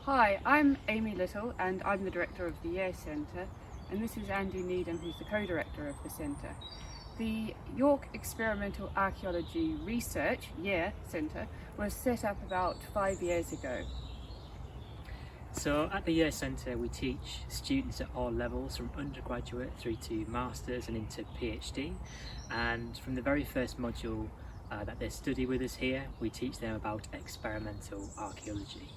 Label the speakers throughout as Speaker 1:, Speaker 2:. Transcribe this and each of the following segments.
Speaker 1: Hi, I'm Amy Little and I'm the director of the Year Centre, and this is Andy Needham, who's the co-director of the centre. The York Experimental Archaeology Research Year Centre was set up about 5 years ago.
Speaker 2: So at the Year Centre we teach students at all levels, from undergraduate through to masters and into PhD, and from the very first module that they study with us here, we teach them about experimental archaeology.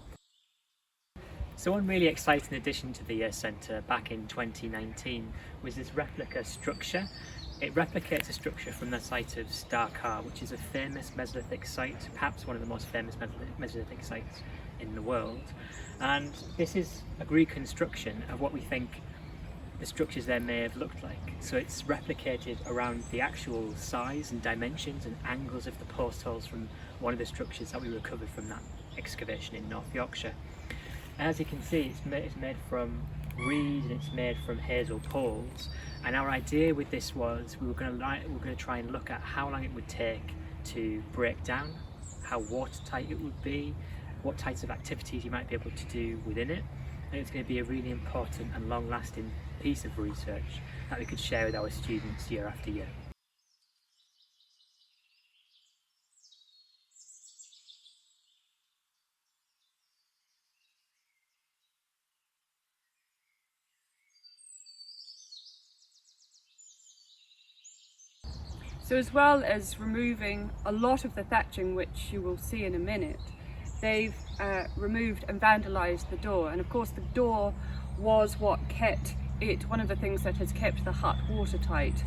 Speaker 2: So one really exciting addition to the Year Centre back in 2019 was this Replica Structure. It replicates a structure from the site of Starkar, which is a famous Mesolithic site, perhaps one of the most famous Mesolithic sites in the world. And this is a reconstruction of what we think the structures there may have looked like. So it's replicated around the actual size and dimensions and angles of the post holes from one of the structures that we recovered from that excavation in North Yorkshire. As you can see, it's made from reed and it's made from hazel poles, and our idea with this was we were going to try and look at how long it would take to break down, how watertight it would be, what types of activities you might be able to do within it, and it's going to be a really important and long-lasting piece of research that we could share with our students year after year.
Speaker 1: So as well as removing a lot of the thatching, which you will see in a minute, they've removed and vandalised the door. And of course the door was what kept it, one of the things that has kept the hut watertight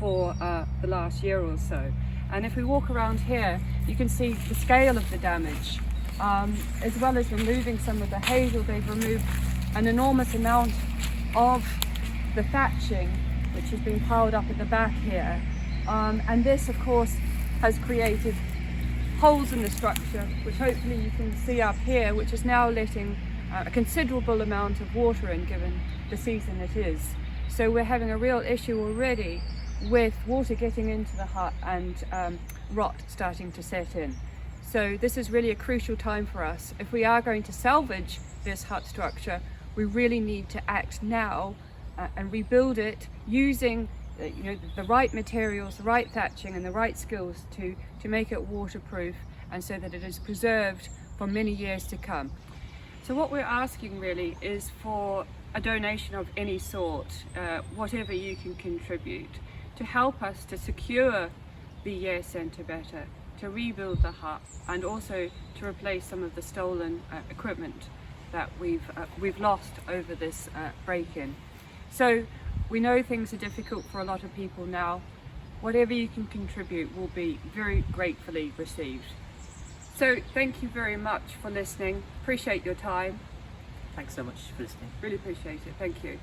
Speaker 1: for the last year or so. And if we walk around here, you can see the scale of the damage. As well as removing some of the hazel, they've removed an enormous amount of the thatching, which has been piled up at the back here. And this of course has created holes in the structure, which hopefully you can see up here, which is now letting a considerable amount of water in, given the season it is. So we're having a real issue already with water getting into the hut and rot starting to set in. So this is really a crucial time for us. If we are going to salvage this hut structure, we really need to act now and rebuild it using the right materials, the right thatching and the right skills to make it waterproof, and so that it is preserved for many years to come. So what we're asking really is for a donation of any sort, whatever you can contribute, to help us to secure the Year Centre better, to rebuild the hut, and also to replace some of the stolen equipment that we've lost over this break-in. So we know things are difficult for a lot of people now. Whatever you can contribute will be very gratefully received. So thank you very much for listening. Appreciate your time.
Speaker 2: Thanks so much for listening.
Speaker 1: Really appreciate it. Thank you.